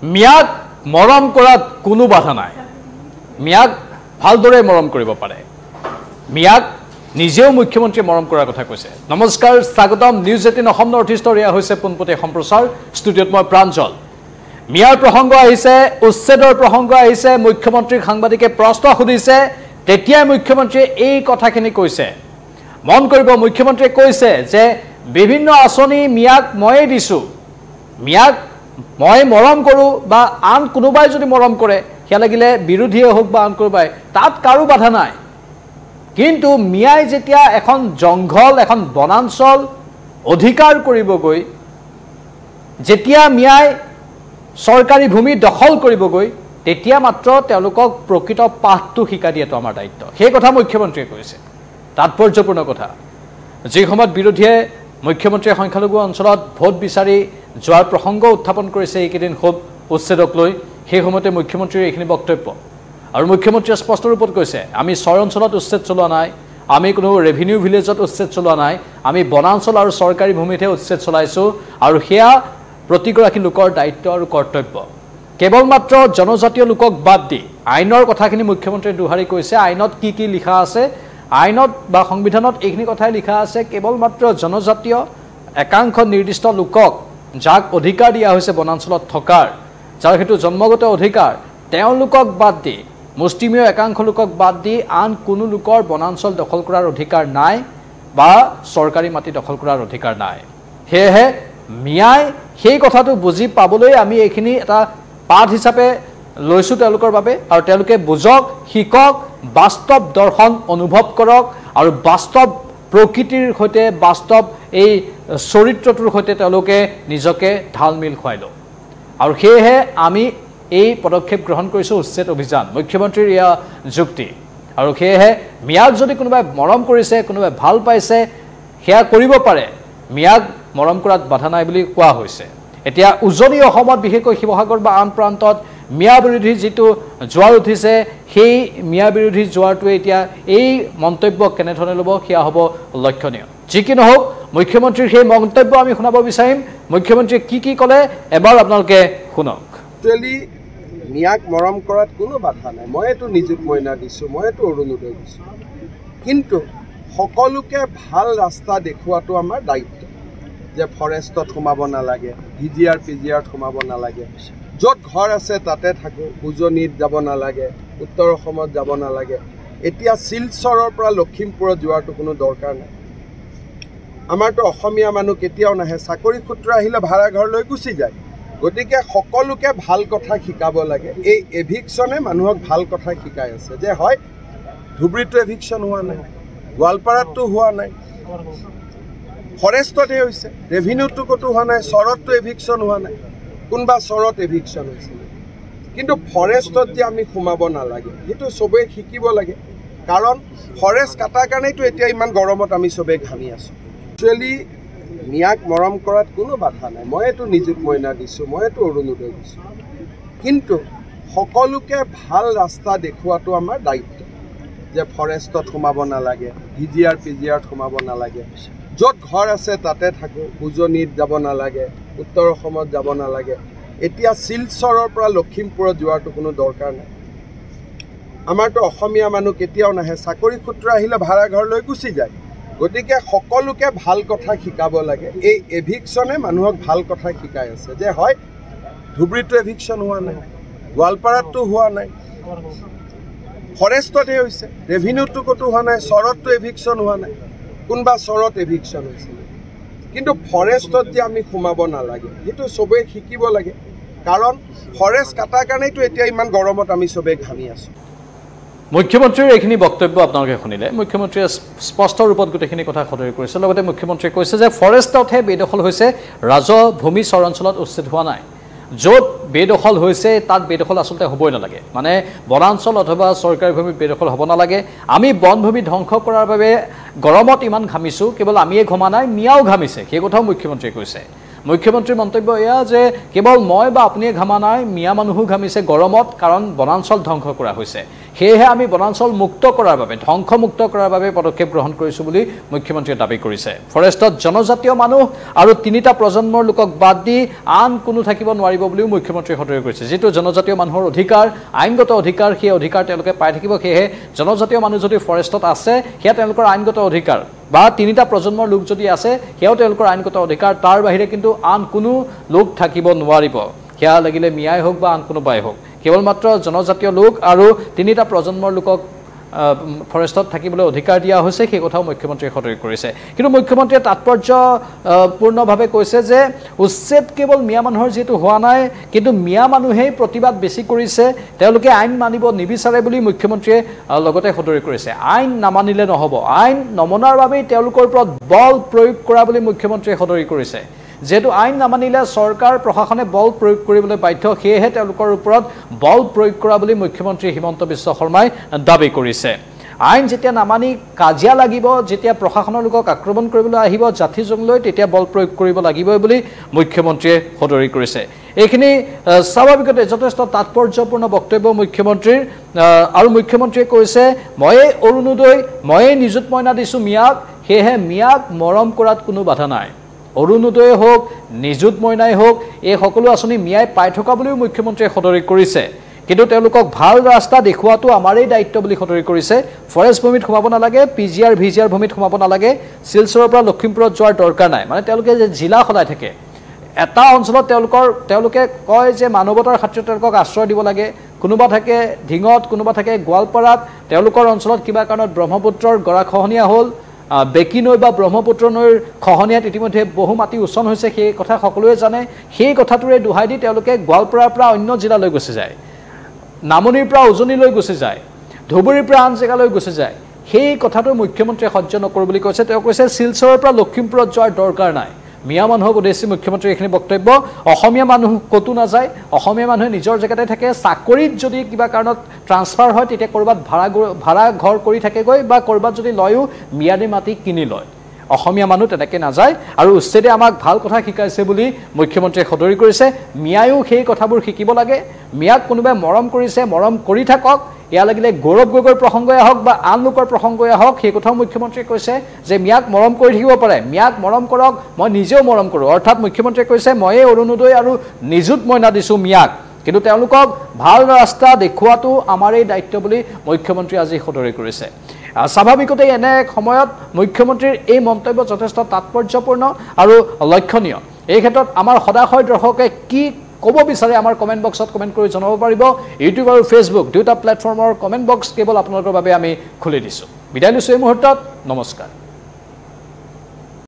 মিয়াক মৰম কৰাত কোনো বাধা নাই মিয়াক ভালদৰে মৰম কৰিব পাৰে মিয়াক নিজেও মুখ্যমন্ত্ৰী মৰম কৰাৰ কথা কৈছে নমস্কাৰ স্বাগতম নিউজ 18 অসম নৰ্থ ইষ্টৰ এয়া হৈছে পোনপটীয়া সম্প্ৰচাৰ ষ্টুডিঅ'ত মই প্ৰাঞ্জল মিয়াৰ প্ৰসংগ আহিছে উচ্ছেদৰ প্ৰসংগ আহিছে মুখ্যমন্ত্ৰীক সাংবাদিকে প্ৰশ্ন সুধিছে তেতিয়াই মুখ্যমন্ত্ৰীয়ে এই কথাখিনি কৈছে মন কৰিব মুখ্যমন্ত্ৰীয়ে কৈছে যে বিভিন্ন আঁচনি মিয়াক ময়ে দিছো মিয়াক মই মৰম কৰো বা আন কোনোবাই যদি মৰম কৰে হিয়া লাগিলে বিৰোধীয়ে হোক বা আন কোনোবাই তাত কাৰো বাধা নাই কিন্তু মিয়াই যেতিয়া এখন জংঘল এখন বনাঞ্চল অধিকাৰ কৰিবগৈ যেতিয়া মিয়াই সৰকাৰি ভূমি দখল কৰিবগৈ তেতিয়া মাত্ৰ তেওঁলোকক প্ৰকৃত পাঠটো শিকা দিয়াটো আমাৰ দায়িত্ব সেই কথা মুখ্যমন্ত্ৰীয়ে কৈছে তাৎপৰ্যপূৰ্ণ কথা যি সময়ত বিৰোধীয়ে মুখ্যমন্ত্ৰীয়ে সংখ্যালঘু অঞ্চলত ভোট বিচাৰি যোৱাৰ প্ৰসংগ উত্থাপন কৰিছে এইকেইদিন খুব উচ্ছেদক লৈ সেই সময়তে মুখ্যমন্ত্ৰীৰ এইখিনি বক্তব্য আৰু মুখ্যমন্ত্ৰীয়ে স্পষ্ট ৰূপত কৈছে আমি ছয় অঞ্চলত উচ্ছেদ চলোৱা নাই আমি কোনো ৰেভিনিউ ভিলেজত উচ্ছেদ চলোৱা নাই আমি বনাঞ্চল আৰু চৰকাৰী ভূমিতে উচ্ছেদ চলাইছো আৰু সেয়া প্ৰতিগৰাকী লোকৰ দায়িত্ব আৰু কৰ্তব্য কেৱল মাত্ৰ জনজাতীয় লোকক বাদ দি আইনৰ কথাখিনি মুখ্যমন্ত্ৰীয়ে দুহাৰি কৈছে আইনত কি লিখা আছে আইনত বা সংবিধানত এইখিনি কথাই লিখা আছে কেৱল মাত্ৰ জনজাতীয় একাংশ নিৰ্দিষ্ট লোকক যাক অধিকাৰ দিয়া হৈছে বনাঞ্চলত থকাৰ যাৰ হেতু জন্মগত অধিকাৰ তেওঁলোকক বাদ দি মুষ্টিমীয় একাংশ লোকক বাদ দি আন কোনো লোকৰ বনাঞ্চল দখল কৰাৰ অধিকাৰ নাই বা চৰকাৰী মাটি দখল কৰাৰ অধিকাৰ নাই হেহে মিয়াই সেই কথাটো বুজি পাবলৈ আমি এইখিনি এটা পাঠ হিচাপে লৈছো তেওঁলোকৰ বাবে আৰু তেওঁলোকে বুজক শিকক বাস্তৱ দৰ্শন অনুভৱ কৰক আৰু বাস্তৱ প্ৰকৃতিৰ সৈতে বাস্তৱ এই চৰিত্ৰটোৰ সৈতে তেওঁলোকে নিজকে ঢালমিল খুৱাই লওক আৰু সেয়েহে আমি এই পদক্ষেপ গ্ৰহণ কৰিছো উচ্ছেদ অভিযান মুখ্যমন্ত্ৰীৰ ইয়া যুক্তি আৰু সেয়েহে মিয়াক যদি কোনোবাই মৰম কৰিছে কোনোবাই ভাল পাইছে সেয়া কৰিব পাৰে মিয়াক মৰম কৰাত বাধা নাই বুলি কোৱা হৈছে এতিয়া উজনি অসমত বিশেষকৈ শিৱসাগৰ বা আন প্ৰান্তত মিয়া বিৰোধী যিটো জোৱাৰ উঠিছে সেই মিয়া বিৰোধী জোৱাৰটোৱে এতিয়া এই মন্তব্য কেনেধৰণে ল'ব সেয়া হ'ব লক্ষণীয় যি কি নহওক মুখ্যমন্ত্ৰীৰ সেই মন্তব্য আমি শুনাব বিচাৰিম মুখ্যমন্ত্ৰীয়ে কি ক'লে এবাৰ আপোনালোকে শুনক মিয়াক মৰম কৰাত কোনো বাধা নাই মইতো নিযুত মইনা দিছোঁ মইতো অৰুণোদয় দিছোঁ কিন্তু সকলোকে ভাল ৰাস্তা দেখুৱাটো আমাৰ দায়িত্ব যে ফৰেষ্টত সোমাব নালাগে ভিজিআৰ পিজিআৰত সোমাব নালাগে য'ত ঘৰ আছে তাতে থাকোঁ উজনিত যাব নালাগে উত্তৰ অসমত যাব নালাগে এতিয়া শিলচৰৰ পৰা লখিমপুৰত যোৱাটো কোনো দৰকাৰ নাই আমাৰতো অসমীয়া মানুহ কেতিয়াও নাহে চাকৰি সূত্ৰ আহিলে ভাড়া ঘৰলৈ গুচি যায় গতিকে সকলোকে ভাল কথা শিকাব লাগে এই এভিকশ্যনে মানুহক ভাল কথা শিকাই আছে যে হয় ধুবুৰীতো এভিকশ্যন হোৱা নাই গোৱালপাৰাতো হোৱা নাই ফৰেষ্টতহে হৈছে ৰেভিনিউটো ক'তো হোৱা নাই চৰততো এভিকশ্যন হোৱা নাই কোনোবা চৰত এভিকশ্যন হৈছে কিন্তু ফৰেষ্টত যে আমি সোমাব নালাগে সেইটো চবেই শিকিব লাগে কাৰণ ফৰেষ্ট কাটাৰ কাৰণেতো এতিয়া ইমান গৰমত আমি চবেই ঘামি আছোঁ একচুৱেলি মিয়াক মৰম কৰাত কোনো বাধা নাই মইতো নিযুত মইনা দিছোঁ মইতো অৰুণোদয় দিছোঁ কিন্তু সকলোকে ভাল ৰাস্তা দেখুৱাটো আমাৰ দায়িত্ব যে ফৰেষ্টত সোমাব নালাগে ভিজিআৰ পিজিআৰত সোমাব নালাগে য'ত ঘৰ আছে তাতে থাকোঁ উজনিত যাব নালাগে উত্তৰ অসমত যাব নালাগে এতিয়া শিলচৰৰ পৰা লখিমপুৰত যোৱাটো কোনো দৰকাৰ নাই আমাৰতো অসমীয়া মানুহ কেতিয়াও নাহে চাকৰি সূত্ৰ আহিলে ভাড়া ঘৰলৈ গুচি যায় গতিকে সকলোকে ভাল কথা শিকাব লাগে এই এভিকশ্যনে মানুহক ভাল কথা শিকাই আছে যে হয় ধুবুৰীতো এভিকশ্যন হোৱা নাই গোৱালপাৰাতো হোৱা নাই ফৰেষ্টতহে হৈছে ৰেভিনিউটো ক'তো হোৱা নাই চৰততো এভিকশ্যন হোৱা নাই কোনোবা চৰত এভিকশ্যন হৈছে কিন্তু ফৰেষ্টত যে আমি সোমাব নালাগে সেইটো চবেই শিকিব লাগে কাৰণ ফৰেষ্ট কাটাৰ কাৰণেতো এতিয়া ইমান গৰমত আমি চবেই ঘামি আছোঁ মুখ্যমন্ত্ৰীৰ এইখিনি বক্তব্য আপোনালোকে শুনিলে মুখ্যমন্ত্ৰীয়ে স্পষ্ট ৰূপত গোটেইখিনি কথা সদৰি কৰিছে লগতে মুখ্যমন্ত্ৰীয়ে কৈছে যে ফৰেষ্টতহে বেদখল হৈছে ৰাজহ ভূমি চৰ অঞ্চলত উচ্ছেদ হোৱা নাই য'ত বেদখল হৈছে তাত বেদখল আচলতে হ'বই নালাগে মানে বনাঞ্চল অথবা চৰকাৰী ভূমি বেদখল হ'ব নালাগে আমি বনভূমি ধ্বংস কৰাৰ বাবে গৰমত ইমান ঘামিছোঁ কেৱল আমিয়ে ঘমা নাই মিয়াও ঘামিছে সেই কথাও মুখ্যমন্ত্ৰীয়ে কৈছে মুখ্যমন্ত্ৰীৰ মন্তব্য এয়া যে কেৱল মই বা আপুনিয়ে ঘামা নাই মিয়া মানুহো ঘামিছে গৰমত কাৰণ বনাঞ্চল ধ্বংস কৰা হৈছে সেয়েহে আমি বনাঞ্চল মুক্ত কৰাৰ বাবে ধ্বংসমুক্ত কৰাৰ বাবে পদক্ষেপ গ্ৰহণ কৰিছোঁ বুলি মুখ্যমন্ত্ৰীয়ে দাবী কৰিছে ফৰেষ্টত জনজাতীয় মানুহ আৰু তিনিটা প্ৰজন্মৰ লোকক বাদ দি আন কোনো থাকিব নোৱাৰিব বুলিও মুখ্যমন্ত্ৰীয়ে সতৰ্ক কৰিছে যিটো জনজাতীয় মানুহৰ অধিকাৰ আইনগত অধিকাৰ সেই অধিকাৰ তেওঁলোকে পাই থাকিব সেয়েহে জনজাতীয় মানুহ যদি ফৰেষ্টত আছে সেয়া তেওঁলোকৰ আইনগত অধিকাৰ বা তিনিটা প্ৰজন্মৰ লোক যদি আছে সেয়াও তেওঁলোকৰ আইনগত অধিকাৰ তাৰ বাহিৰে কিন্তু আন কোনো লোক থাকিব নোৱাৰিব সেয়া লাগিলে মিয়াই হওক বা আন কোনোবাই হওক কেৱল মাত্ৰ জনজাতীয় লোক আৰু তিনিটা প্ৰজন্মৰ লোকক ফৰেষ্টত থাকিবলৈ অধিকাৰ দিয়া হৈছে সেই কথাও মুখ্যমন্ত্ৰীয়ে সতৰ্ক কৰিছে কিন্তু মুখ্যমন্ত্ৰীয়ে তাৎপৰ্যপূৰ্ণভাৱে কৈছে যে উচ্ছেদ কেৱল মিয়া মানুহৰ যেটো হোৱা নাই কিন্তু মিয়া মানুহেই প্ৰতিবাদ বেছি কৰিছে তেওঁলোকে আইন মানিব নিবিচাৰে বুলি মুখ্যমন্ত্ৰীয়ে লগতে সতৰ্ক কৰিছে আইন নামানিলে নহব আইন নমনাৰ বাবে তেওঁলোকৰ ওপৰত বল প্ৰয়োগ কৰা বুলি মুখ্যমন্ত্ৰীয়ে সতৰ্ক কৰিছে যেটো আইন নামানিলে সৰকাৰ প্ৰশাসনে বল প্ৰয়োগ কৰিবলৈ বাধ্য সেয়েহে তেওঁলোকৰ ওপৰত বল প্ৰয়োগ কৰা বুলি মুখ্যমন্ত্ৰী হিমন্ত বিশ্ব শৰ্মাই দাবী কৰিছে আইন যেতিয়া নামানি কাজিয়া লাগিব যেতিয়া প্ৰশাসনৰ লোকক আক্ৰমণ কৰিবলৈ আহিব জাতি জংলৈ তেতিয়া বল প্ৰয়োগ কৰিব লাগিবই বুলি মুখ্যমন্ত্ৰীয়ে সতৰ্ক কৰিছে এইখিনি স্বাভাৱিকতে যথেষ্ট তাৎপৰ্যপূৰ্ণ বক্তব্য মুখ্যমন্ত্ৰীৰ আৰু মুখ্যমন্ত্ৰীয়ে কৈছে ময়ে অৰুণোদয় ময়ে নিযুত মইনা দিছো মিয়াক সেয়েহে মিয়াক মৰম কৰাত কোনো বাধা নাই অৰুণোদয় হোক নিযুত মইনাই হোক এই সকলো আঁচনি মিয়াই পাই থকা বুলিও মুখ্যমন্ত্ৰীয়ে সতৰ্ক কৰিছে কিন্তু তেওঁলোকক ভাল ৰাস্তা দেখুৱাটো আমাৰেই দায়িত্ব বুলি সতৰ্ক কৰিছে ফৰেষ্ট ভূমিত সোমাব নালাগে পিজিআৰ ভিজিআৰ ভূমিত সোমাব নালাগে শিলচৰৰ পৰা লখিমপুৰত যোৱাৰ দৰকাৰ নাই মানে তেওঁলোকে যে জিলা সলাই থাকে এটা অঞ্চলত তেওঁলোকে কয় যে মানৱতাৰ খাতিৰত তেওঁলোকক আশ্ৰয় দিব লাগে কোনোবা থাকে ঢিঙত কোনোবা থাকে গোৱালপাৰাত তেওঁলোকৰ অঞ্চলত কিবা কাৰণত ব্ৰহ্মপুত্ৰৰ গৰাখহনীয়া হ'ল বেকি নৈ বা ব্ৰহ্মপুত্ৰ নৈৰ খহনীয়াত ইতিমধ্যে বহু মাটি উচ্চন হৈছে সেই কথা সকলোৱে জানে সেই কথাটোৰে দুহাই দি তেওঁলোকে গোৱালপাৰাৰ পৰা অন্য জিলালৈ গুচি যায় নামনিৰ পৰা উজনিলৈ গুচি যায় ধুবুৰীৰ পৰা আন জেগালৈ গুচি যায় সেই কথাটো মুখ্যমন্ত্ৰীয়ে সহ্য নকৰো বুলি কৈছে তেওঁ কৈছে শিলচৰৰ পৰা লখিমপুৰত যোৱাৰ দৰকাৰ নাই মিয়া মানুহক উদ্দেশ্যি মুখ্যমন্ত্ৰীৰ এইখিনি বক্তব্য অসমীয়া মানুহ কতো নাযায় অসমীয়া মানুহে নিজৰ জেগাতে থাকে চাকৰিত যদি কিবা কাৰণত ট্ৰান্সফাৰ হয় তেতিয়া কৰবাত ভাড়া ঘৰ কৰি থাকেগৈ বা কৰবাত যদি লয়ও মিয়াদি মাটি কিনি লয় অসমীয়া মানুহ তেনেকে নাযায় আৰু উচ্ছেদে আমাক ভাল কথা শিকাইছে বুলি মুখ্যমন্ত্ৰীয়ে সতৰ্ক কৰিছে মিয়ায়ো সেই কথাবোৰ শিকিব লাগে মিয়াক কোনোবাই মৰম কৰিছে মৰম কৰি থাকক ইয়া লাগিলে গৌৰৱ গগৈৰ প্ৰসংগই হওক বা আন লোকৰ প্ৰসংগই হওক সেই কথাও মুখ্যমন্ত্ৰীয়ে কৈছে যে মিয়াক মৰম কৰি থাকিব পাৰে মিয়াক মৰম কৰক মই নিজেও মৰম কৰোঁ অৰ্থাৎ মুখ্যমন্ত্ৰীয়ে কৈছে ময়ে অৰুণোদয় আৰু নিযুত মইনা দিছোঁ মিয়াক কিন্তু তেওঁলোকক ভাল ৰাস্তা দেখুৱাটো আমাৰেই দায়িত্ব বুলি মুখ্যমন্ত্ৰীয়ে আজি সতৰ্ক কৰিছে স্বাভাৱিকতে এনে এক সময়ত মুখ্যমন্ত্ৰীৰ এই মন্তব্য যথেষ্ট তাৎপৰ্যপূৰ্ণ আৰু লক্ষণীয় এই ক্ষেত্ৰত আমাৰ সদাশয় দৰ্শকে কি ক'ব বিচাৰে আমাৰ কমেণ্ট বক্সত কমেণ্ট কৰি জনাব পাৰিব ইউটিউব আৰু ফেচবুক দুটা প্লেটফৰ্মৰ কমেণ্ট বক্স কেৱল আপোনালোকৰ বাবে আমি খুলি দিছোঁ বিদায় লৈছোঁ এই মুহূৰ্তত নমস্কাৰ